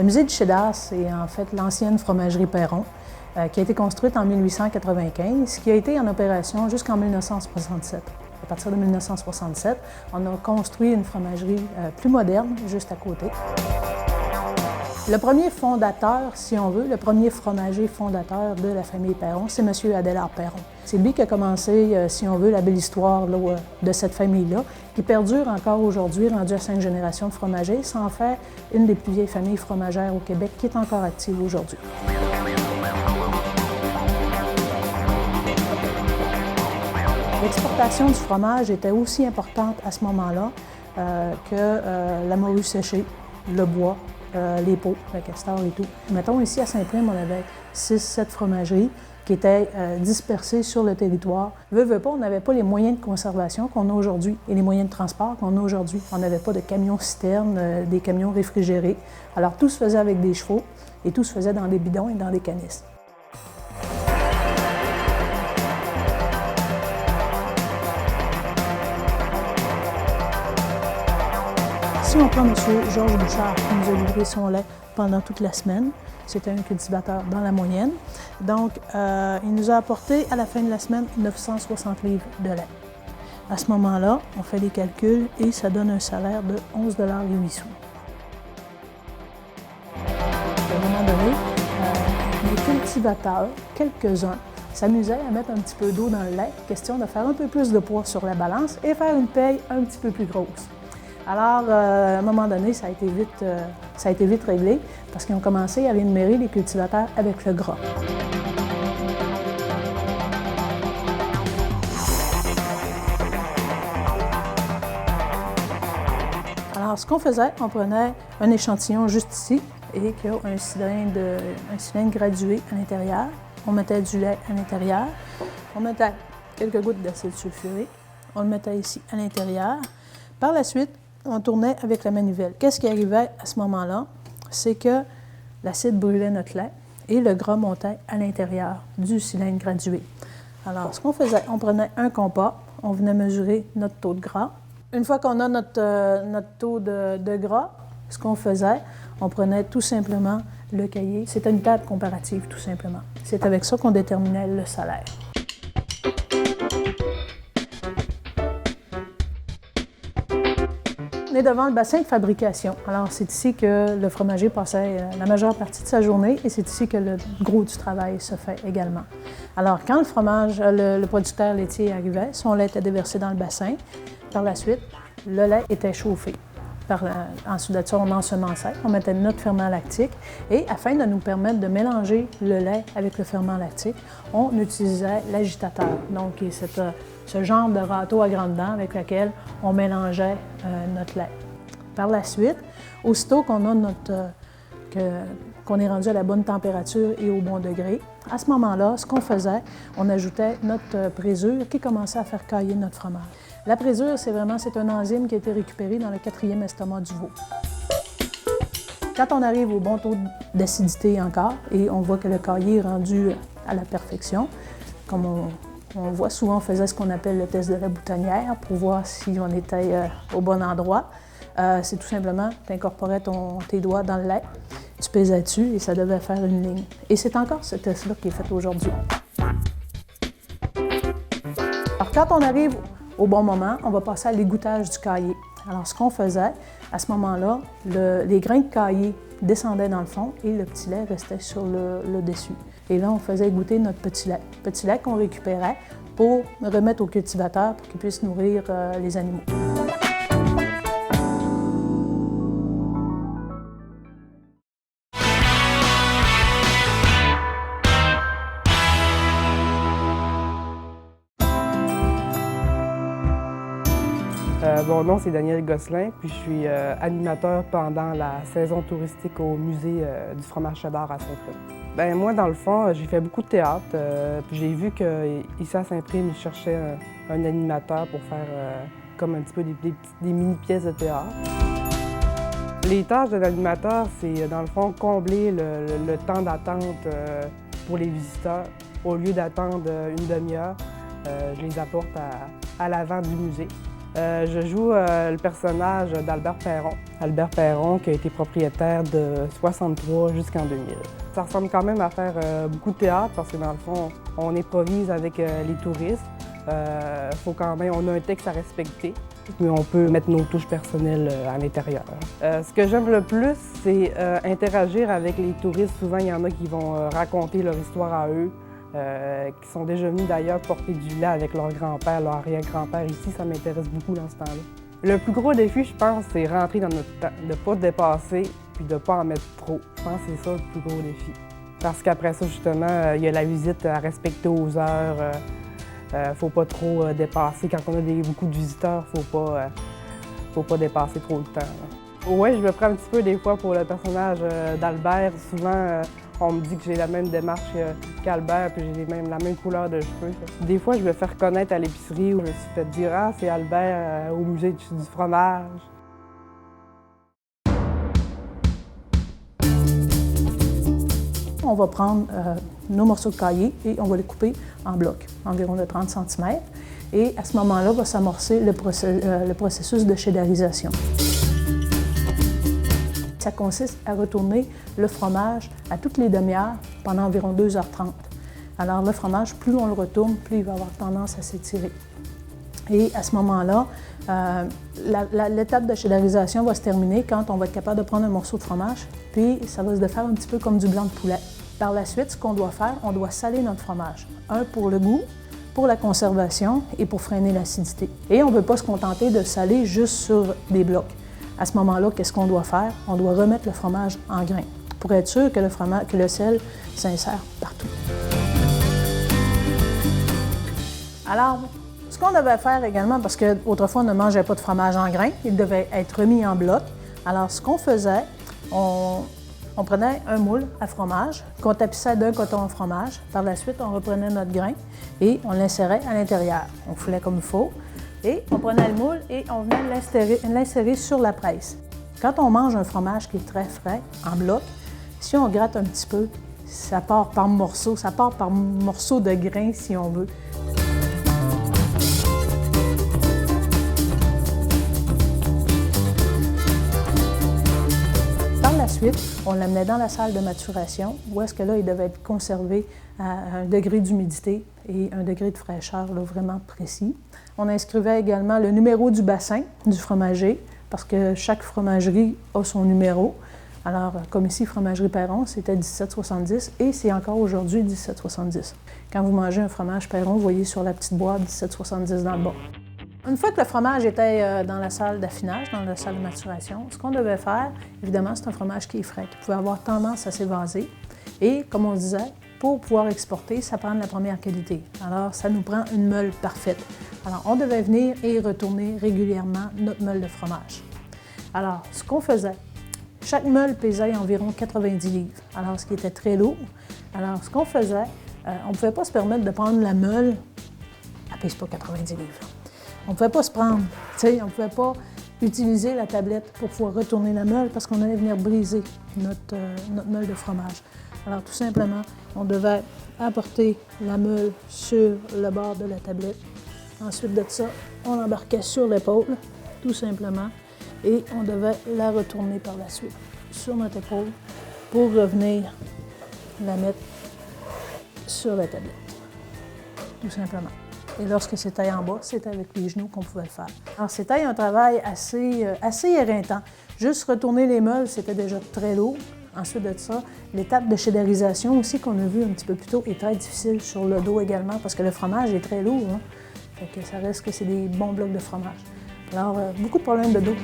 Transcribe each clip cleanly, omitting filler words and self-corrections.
Le musée du cheddar, c'est en fait l'ancienne fromagerie Perron, qui a été construite en 1895, qui a été en opération jusqu'en 1967. À partir de 1967, on a construit une fromagerie plus moderne, juste à côté. Le premier fondateur, si on veut, le premier fromager fondateur de la famille Perron, c'est M. Adélard Perron. C'est lui qui a commencé, si on veut, la belle histoire là, de cette famille-là, qui perdure encore aujourd'hui, rendue à 5 générations de fromagers, sans faire une des plus vieilles familles fromagères au Québec, qui est encore active aujourd'hui. L'exportation du fromage était aussi importante à ce moment-là que la morue séchée, le bois, les pots, le castor et tout. Mettons, ici à Saint-Prime, on avait 6-7 fromageries qui étaient dispersées sur le territoire. Veut pas, on n'avait pas les moyens de conservation qu'on a aujourd'hui et les moyens de transport qu'on a aujourd'hui. On n'avait pas de camions-citernes, des camions réfrigérés. Alors tout se faisait avec des chevaux et tout se faisait dans des bidons et dans des canisses. Si on prend M. Georges Bouchard, qui nous a livré son lait pendant toute la semaine, c'était un cultivateur dans la moyenne, donc il nous a apporté à la fin de la semaine 960 livres de lait. À ce moment-là, on fait les calculs et ça donne un salaire de 11,08 $. À un moment donné, les cultivateurs, quelques-uns, s'amusaient à mettre un petit peu d'eau dans le lait, question de faire un peu plus de poids sur la balance et faire une paye un petit peu plus grosse. Alors, à un moment donné, ça a été vite réglé parce qu'ils ont commencé à rémunérer les cultivateurs avec le gras. Alors, ce qu'on faisait, on prenait un échantillon juste ici et qui a un cylindre gradué à l'intérieur. On mettait du lait à l'intérieur. On mettait quelques gouttes d'acide sulfuré. On le mettait ici à l'intérieur. Par la suite, on tournait avec la manivelle. Qu'est-ce qui arrivait à ce moment-là? C'est que l'acide brûlait notre lait et le gras montait à l'intérieur du cylindre gradué. Alors, ce qu'on faisait, on prenait un compas, on venait mesurer notre taux de gras. Une fois qu'on a notre taux de gras, ce qu'on faisait, on prenait tout simplement le cahier. C'était une table comparative, tout simplement. C'est avec ça qu'on déterminait le salaire. On est devant le bassin de fabrication. Alors, c'est ici que le fromager passait la majeure partie de sa journée et c'est ici que le gros du travail se fait également. Alors, quand le producteur laitier arrivait, son lait était déversé dans le bassin. Par la suite, le lait était chauffé. Ensuite de ça, on ensemençait, on mettait notre ferment lactique et afin de nous permettre de mélanger le lait avec le ferment lactique, on utilisait l'agitateur. Donc, c'est ce genre de râteau à grandes dents avec lequel on mélangeait notre lait. Par la suite, aussitôt qu'on est rendu à la bonne température et au bon degré, à ce moment-là, ce qu'on faisait, on ajoutait notre présure qui commençait à faire cailler notre fromage. La présure, c'est un enzyme qui a été récupéré dans le 4e estomac du veau. Quand on arrive au bon taux d'acidité encore, et on voit que le caillé est rendu à la perfection, comme on voit souvent, on faisait ce qu'on appelle le test de la boutonnière pour voir si on était au bon endroit. C'est tout simplement, tu incorporais tes doigts dans le lait, tu pesais dessus et ça devait faire une ligne. Et c'est encore ce test-là qui est fait aujourd'hui. Alors, quand on arrive au bon moment, on va passer à l'égouttage du caillé. Alors, ce qu'on faisait, à ce moment-là, les grains de caillé descendaient dans le fond et le petit lait restait sur le dessus. Et là, on faisait goûter notre petit lait qu'on récupérait pour remettre au cultivateur pour qu'il puisse nourrir les animaux. Mon nom, c'est Daniel Gosselin, puis je suis animateur pendant la saison touristique au musée du fromage cheddar à Saint-Prime. Moi, dans le fond, j'ai fait beaucoup de théâtre, puis j'ai vu qu'ici à Saint-Prime, ils cherchaient un animateur pour faire comme un petit peu des mini-pièces de théâtre. Les tâches de l'animateur, c'est dans le fond combler le temps d'attente pour les visiteurs. Au lieu d'attendre une demi-heure, je les apporte à l'avant du musée. Je joue le personnage d'Albert Perron. Albert Perron qui a été propriétaire de 63 jusqu'en 2000. Ça ressemble quand même à faire beaucoup de théâtre parce que dans le fond, on improvise avec les touristes. On a un texte à respecter, mais on peut mettre nos touches personnelles à l'intérieur. Ce que j'aime le plus, c'est interagir avec les touristes. Souvent, il y en a qui vont raconter leur histoire à eux. Qui sont déjà venus d'ailleurs porter du lait avec leur grand-père, leur arrière-grand-père ici, ça m'intéresse beaucoup dans ce temps-là. Le plus gros défi, je pense, c'est rentrer dans notre temps, de ne pas dépasser puis de ne pas en mettre trop. Je pense que c'est ça le plus gros défi. Parce qu'après ça, justement, il y a la visite à respecter aux heures. Faut pas trop dépasser. Quand on a beaucoup de visiteurs, faut pas dépasser trop le temps. Oui, je me prends un petit peu des fois pour le personnage d'Albert. Souvent, on me dit que j'ai la même démarche qu'Albert, puis j'ai la même couleur de cheveux. Des fois, je me fais reconnaître à l'épicerie où je me suis fait dire « Ah, c'est Albert au musée du fromage ». On va prendre nos morceaux de cahier et on va les couper en blocs, environ de 30 cm. Et à ce moment-là, va s'amorcer le processus de cheddarisation. Ça consiste à retourner le fromage à toutes les demi-heures pendant environ 2h30. Alors le fromage, plus on le retourne, plus il va avoir tendance à s'étirer. Et à ce moment-là, l'étape de cheddarisation va se terminer quand on va être capable de prendre un morceau de fromage, puis ça va se faire un petit peu comme du blanc de poulet. Par la suite, ce qu'on doit faire, on doit saler notre fromage. Un, pour le goût, pour la conservation et pour freiner l'acidité. Et on ne veut pas se contenter de saler juste sur des blocs. À ce moment-là, qu'est-ce qu'on doit faire? On doit remettre le fromage en grains pour être sûr que le sel s'insère partout. Alors, ce qu'on devait faire également, parce qu'autrefois on ne mangeait pas de fromage en grains, il devait être remis en bloc. Alors, ce qu'on faisait, on prenait un moule à fromage, qu'on tapissait d'un coton au fromage. Par la suite, on reprenait notre grain et on l'insérait à l'intérieur. On foulait comme il faut. Et on prenait le moule et on venait l'insérer sur la presse. Quand on mange un fromage qui est très frais, en bloc, si on gratte un petit peu, ça part par morceaux, de grains si on veut. Par la suite, on l'amenait dans la salle de maturation, où est-ce que là, il devait être conservé à un degré d'humidité et un degré de fraîcheur là, vraiment précis. On inscrivait également le numéro du bassin du fromager, parce que chaque fromagerie a son numéro. Alors, comme ici, Fromagerie Perron, c'était 1770 et c'est encore aujourd'hui 1770. Quand vous mangez un fromage Perron, vous voyez sur la petite boîte 1770 dans le bas. Une fois que le fromage était dans la salle d'affinage, dans la salle de maturation, ce qu'on devait faire, évidemment, c'est un fromage qui est frais, qui pouvait avoir tendance à s'évaser. Et, comme on disait, pour pouvoir exporter, ça prend de la première qualité. Alors, ça nous prend une meule parfaite. Alors, on devait venir et retourner régulièrement notre meule de fromage. Alors, ce qu'on faisait, chaque meule pesait environ 90 livres, alors ce qui était très lourd. Alors, ce qu'on faisait, on ne pouvait pas se permettre de prendre la meule, elle ne pèse pas 90 livres. On ne pouvait pas se prendre, on ne pouvait pas utiliser la tablette pour pouvoir retourner la meule parce qu'on allait venir briser notre meule de fromage. Alors, tout simplement, on devait apporter la meule sur le bord de la tablette. Ensuite de ça, on l'embarquait sur l'épaule, tout simplement, et on devait la retourner par la suite sur notre épaule pour revenir la mettre sur la tablette, tout simplement. Et lorsque c'était en bas, c'était avec les genoux qu'on pouvait le faire. Alors, c'était un travail assez éreintant. Juste retourner les meules, c'était déjà très lourd. Ensuite de ça, l'étape de cheddarisation aussi qu'on a vu un petit peu plus tôt est très difficile sur le dos également parce que le fromage est très lourd. Hein? Fait que ça reste que c'est des bons blocs de fromage. Alors, beaucoup de problèmes de dos.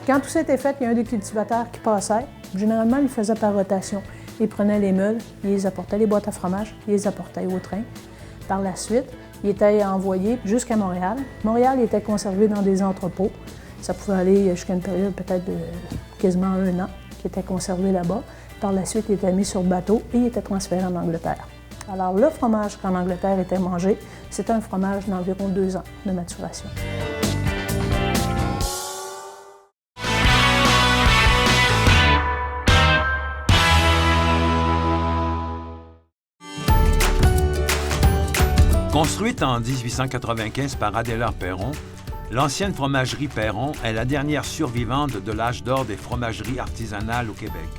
Quand tout ça était fait, il y a un des cultivateurs qui passait. Généralement, il le faisait par rotation. Il prenait les meules, il les apportait, les boîtes à fromage, il les apportait au train. Par la suite, il était envoyé jusqu'à Montréal. Montréal, il était conservé dans des entrepôts. Ça pouvait aller jusqu'à une période peut-être de quasiment 1 an, qui était conservé là-bas. Par la suite, il était mis sur le bateau et il était transféré en Angleterre. Alors, le fromage qu'en Angleterre était mangé, c'était un fromage d'environ 2 ans de maturation. Construite en 1895 par Adélard Perron, l'ancienne fromagerie Perron est la dernière survivante de l'âge d'or des fromageries artisanales au Québec.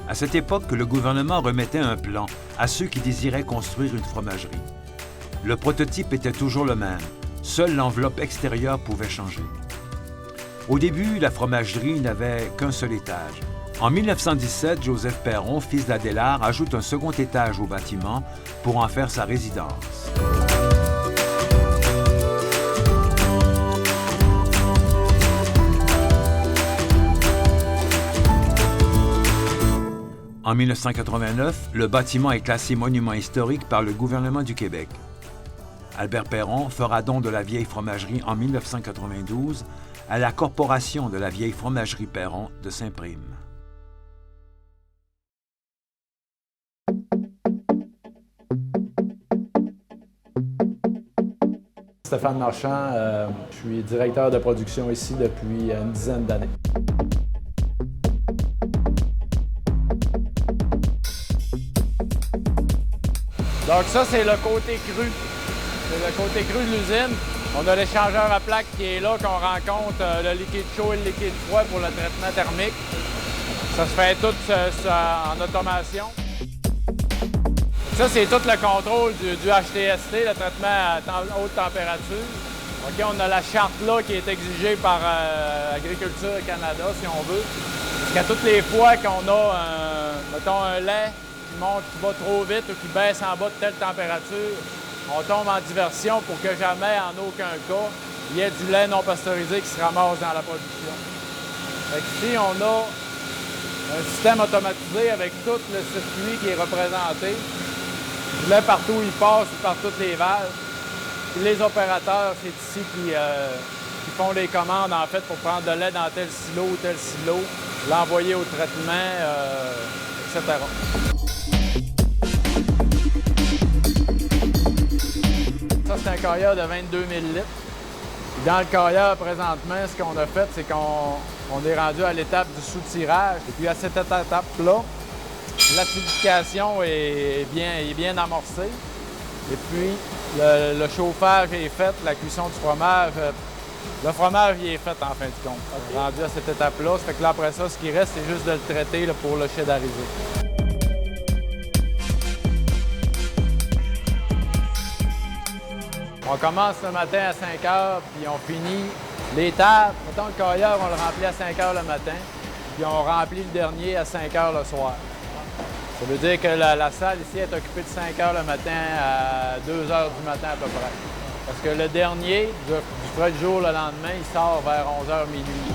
À cette époque, le gouvernement remettait un plan à ceux qui désiraient construire une fromagerie. Le prototype était toujours le même, seule l'enveloppe extérieure pouvait changer. Au début, la fromagerie n'avait qu'un seul étage. En 1917, Joseph Perron, fils d'Adélard, ajoute un second étage au bâtiment pour en faire sa résidence. En 1989, le bâtiment est classé monument historique par le gouvernement du Québec. Albert Perron fera don de la vieille fromagerie en 1992 à la Corporation de la vieille fromagerie Perron de Saint-Prime. Stéphane Marchand, je suis directeur de production ici depuis une dizaine d'années. Donc ça, c'est le côté cru. C'est le côté cru de l'usine. On a l'échangeur à plaque qui est là, qu'on rencontre le liquide chaud et le liquide froid pour le traitement thermique. Ça se fait tout en automation. Ça, c'est tout le contrôle du HTST, le traitement à haute température. OK, on a la charte là qui est exigée par Agriculture Canada, si on veut. Parce qu'à toutes les fois qu'on a, mettons, un lait qui va trop vite ou qui baisse en bas de telle température, on tombe en diversion pour que jamais, en aucun cas, il y ait du lait non pasteurisé qui se ramasse dans la production. Fait qu'ici, on a un système automatisé avec tout le circuit qui est représenté. Du lait partout où il passe, par toutes les valves. Puis les opérateurs, c'est ici qui font les commandes, en fait, pour prendre le lait dans tel silo, l'envoyer au traitement, etc. Ça, c'est un cailleur de 22 000 litres. Dans le cailleur, présentement, ce qu'on a fait, c'est qu'on est rendu à l'étape du sous-tirage. Et puis, à cette étape-là, l'acidification est bien amorcée. Et puis, le chauffage est fait, la cuisson du fromage. Le fromage, il est fait, en fin de compte. Okay. Rendu à cette étape-là, ça fait que là, après ça, ce qui reste, c'est juste de le traiter là, pour le cheddariser. On commence le matin à 5 heures, puis on finit les tables. Mettons, le cailleur, on le remplit à 5 heures le matin, puis on remplit le dernier à 5 heures le soir. Ça veut dire que la salle ici est occupée de 5 heures le matin à 2 heures du matin à peu près. Parce que le dernier, du frais du jour le lendemain, il sort vers 11 h minuit.